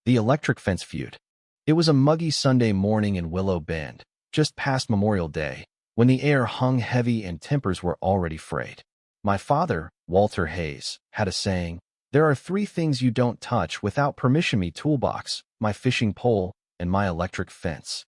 The electric fence feud. It was a muggy Sunday morning in Willow Bend, just past Memorial Day, when the air hung heavy and tempers were already frayed. My father, Walter Hayes, had a saying, "There are three things you don't touch without permission: me toolbox, my fishing pole, and my electric fence."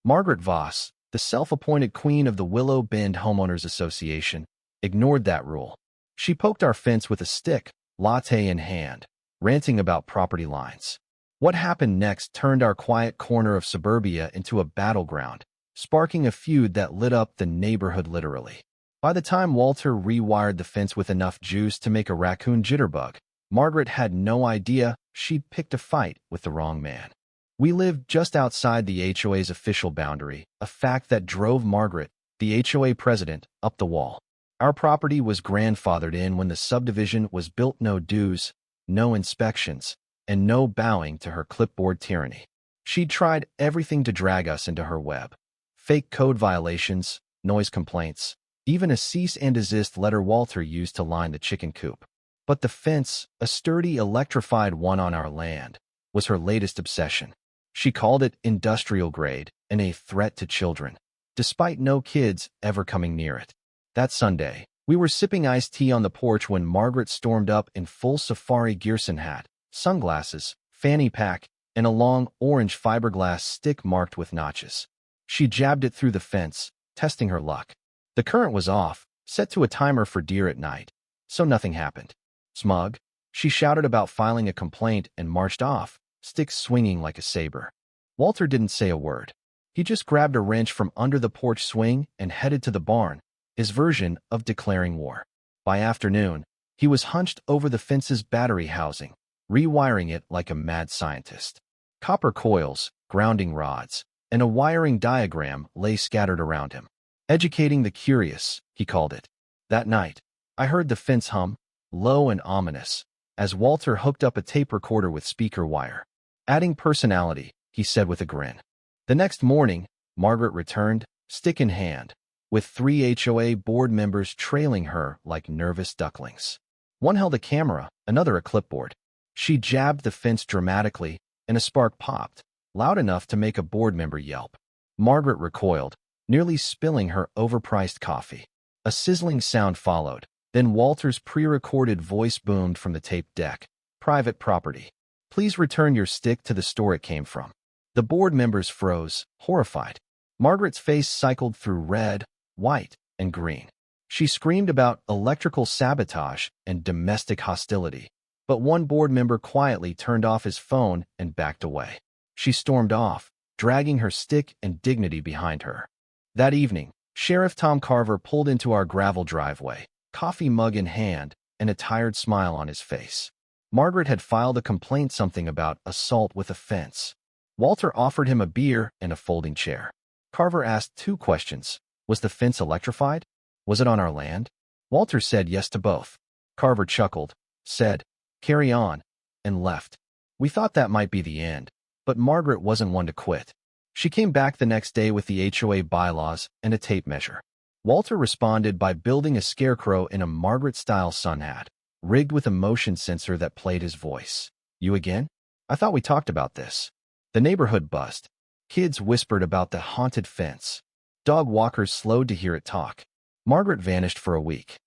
Margaret Voss, the self-appointed queen of the Willow Bend Homeowners Association, ignored that rule. She poked our fence with a stick, latte in hand, ranting about property lines. What happened next turned our quiet corner of suburbia into a battleground, sparking a feud that lit up the neighborhood literally. By the time Walter rewired the fence with enough juice to make a raccoon jitterbug, Margaret had no idea she'd picked a fight with the wrong man. We lived just outside the HOA's official boundary, a fact that drove Margaret, the HOA president, up the wall. Our property was grandfathered in when the subdivision was built. No dues, no inspections, and no bowing to her clipboard tyranny. She'd tried everything to drag us into her web. Fake code violations, noise complaints, even a cease and desist letter Walter used to line the chicken coop. But the fence, a sturdy electrified one on our land, was her latest obsession. She called it industrial grade and a threat to children, despite no kids ever coming near it. That Sunday, we were sipping iced tea on the porch when Margaret stormed up in full safari Gearson hat, sunglasses, fanny pack, and a long orange fiberglass stick marked with notches. She jabbed it through the fence, testing her luck. The current was off, set to a timer for deer at night, so nothing happened. Smug, she shouted about filing a complaint and marched off, stick swinging like a saber. Walter didn't say a word. He just grabbed a wrench from under the porch swing and headed to the barn, his version of declaring war. By afternoon, he was hunched over the fence's battery housing, rewiring it like a mad scientist. Copper coils, grounding rods, and a wiring diagram lay scattered around him. Educating the curious, he called it. That night, I heard the fence hum, low and ominous, as Walter hooked up a tape recorder with speaker wire. Adding personality, he said with a grin. The next morning, Margaret returned, stick in hand, with 3 HOA board members trailing her like nervous ducklings. One held a camera, another a clipboard. She jabbed the fence dramatically, and a spark popped, loud enough to make a board member yelp. Margaret recoiled, nearly spilling her overpriced coffee. A sizzling sound followed. Then Walter's pre-recorded voice boomed from the tape deck. "Private property. Please return your stick to the store it came from." The board members froze, horrified. Margaret's face cycled through red, white, and green. She screamed about electrical sabotage and domestic hostility. But one board member quietly turned off his phone and backed away. She stormed off, dragging her stick and dignity behind her. That evening, Sheriff Tom Carver pulled into our gravel driveway, coffee mug in hand, and a tired smile on his face. Margaret had filed a complaint, something about assault with a fence. Walter offered him a beer and a folding chair. Carver asked 2 questions. Was the fence electrified? Was it on our land? Walter said yes to both. Carver chuckled, said, "Carry on," and left. We thought that might be the end, but Margaret wasn't one to quit. She came back the next day with the HOA bylaws and a tape measure. Walter responded by building a scarecrow in a Margaret-style sun hat, rigged with a motion sensor that played his voice. "You again? I thought we talked about this." The neighborhood buzzed. Kids whispered about the haunted fence. Dog walkers slowed to hear it talk. Margaret vanished for a week.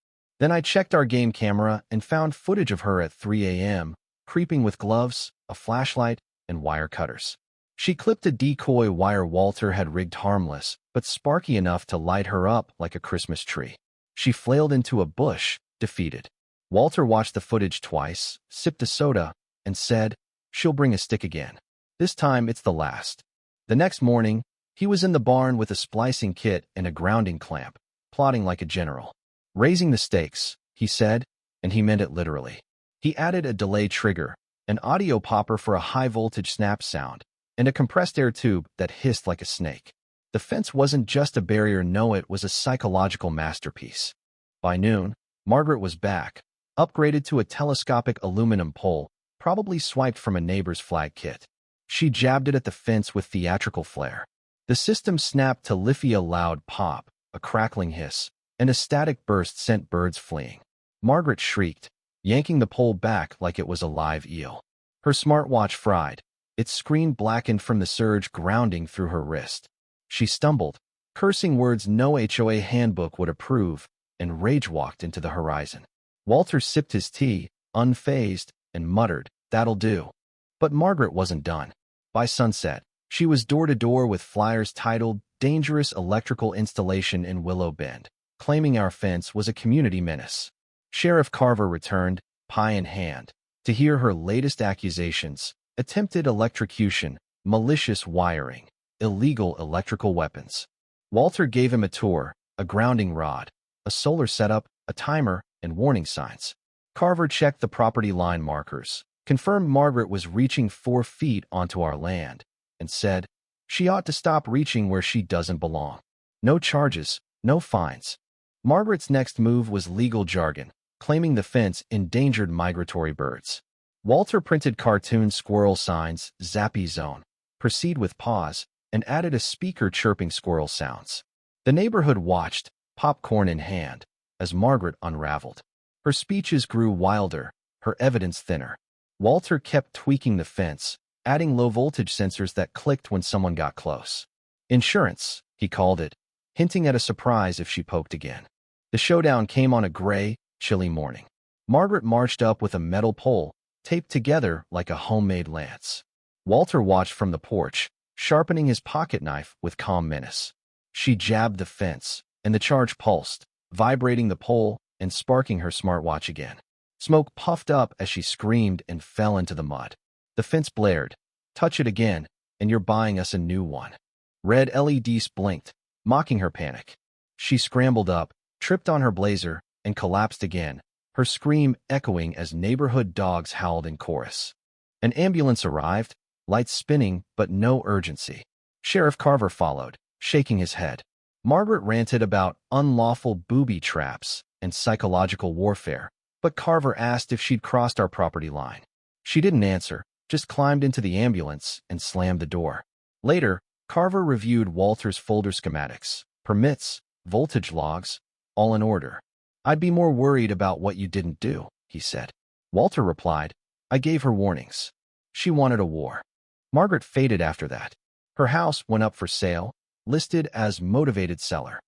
Then I checked our game camera and found footage of her at 3 a.m., creeping with gloves, a flashlight, and wire cutters. She clipped a decoy wire Walter had rigged harmless, but sparky enough to light her up like a Christmas tree. She flailed into a bush, defeated. Walter watched the footage twice, sipped a soda, and said, "She'll bring a stick again. This time it's the last." The next morning, he was in the barn with a splicing kit and a grounding clamp, plotting like a general. "Raising the stakes," he said, and he meant it literally. He added a delay trigger, an audio popper for a high-voltage snap sound, and a compressed air tube that hissed like a snake. The fence wasn't just a barrier, no, it was a psychological masterpiece. By noon, Margaret was back, upgraded to a telescopic aluminum pole, probably swiped from a neighbor's flag kit. She jabbed it at the fence with theatrical flair. The system snapped to liffy, a loud pop, a crackling hiss, and a static burst sent birds fleeing. Margaret shrieked, yanking the pole back like it was a live eel. Her smartwatch fried. Its screen blackened from the surge grounding through her wrist. She stumbled, cursing words no HOA handbook would approve, and rage-walked into the horizon. Walter sipped his tea, unfazed, and muttered, "That'll do." But Margaret wasn't done. By sunset, she was door-to-door with flyers titled "Dangerous Electrical Installation in Willow Bend," claiming our fence was a community menace. Sheriff Carver returned, pie in hand, to hear her latest accusations: attempted electrocution, malicious wiring, illegal electrical weapons. Walter gave him a tour, a grounding rod, a solar setup, a timer, and warning signs. Carver checked the property line markers, confirmed Margaret was reaching 4 feet onto our land, and said, "She ought to stop reaching where she doesn't belong." No charges, no fines. Margaret's next move was legal jargon, claiming the fence endangered migratory birds. Walter printed cartoon squirrel signs, "Zappy Zone," "Proceed with pause," and added a speaker chirping squirrel sounds. The neighborhood watched, popcorn in hand, as Margaret unraveled. Her speeches grew wilder, her evidence thinner. Walter kept tweaking the fence, adding low-voltage sensors that clicked when someone got close. "Insurance," he called it, hinting at a surprise if she poked again. The showdown came on a gray, chilly morning. Margaret marched up with a metal pole, taped together like a homemade lance. Walter watched from the porch, sharpening his pocket knife with calm menace. She jabbed the fence, and the charge pulsed, vibrating the pole and sparking her smartwatch again. Smoke puffed up as she screamed and fell into the mud. The fence blared, "Touch it again, and you're buying us a new one." Red LEDs blinked, mocking her panic. She scrambled up, tripped on her blazer, and collapsed again, her scream echoing as neighborhood dogs howled in chorus. An ambulance arrived, lights spinning, but no urgency. Sheriff Carver followed, shaking his head. Margaret ranted about unlawful booby traps and psychological warfare, but Carver asked if she'd crossed our property line. She didn't answer, just climbed into the ambulance and slammed the door. Later, Carver reviewed Walter's folder schematics, permits, voltage logs, all in order. "I'd be more worried about what you didn't do," he said. Walter replied, "I gave her warnings. She wanted a war." Margaret faded after that. Her house went up for sale, listed as motivated seller.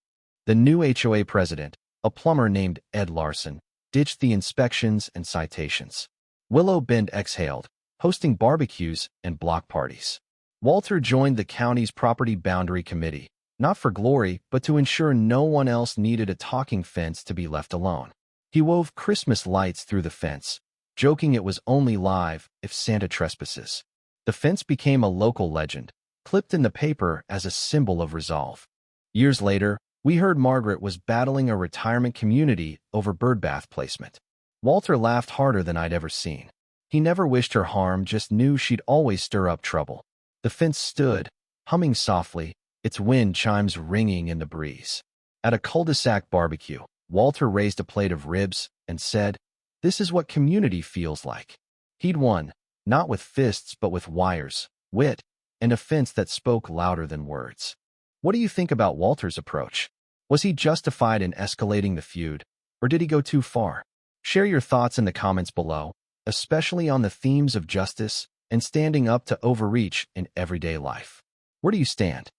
The new HOA president, a plumber named Ed Larson, ditched the inspections and citations. Willow Bend exhaled, hosting barbecues and block parties. Walter joined the county's property boundary committee, not for glory, but to ensure no one else needed a talking fence to be left alone. He wove Christmas lights through the fence, joking it was only live if Santa trespasses. The fence became a local legend, clipped in the paper as a symbol of resolve. Years later, we heard Margaret was battling a retirement community over birdbath placement. Walter laughed harder than I'd ever seen. He never wished her harm, just knew she'd always stir up trouble. The fence stood, humming softly, its wind chimes ringing in the breeze. At a cul-de-sac barbecue, Walter raised a plate of ribs and said, "This is what community feels like." He'd won, not with fists but with wires, wit, and a fence that spoke louder than words. What do you think about Walter's approach? Was he justified in escalating the feud, or did he go too far? Share your thoughts in the comments below, especially on the themes of justice and standing up to overreach in everyday life. Where do you stand?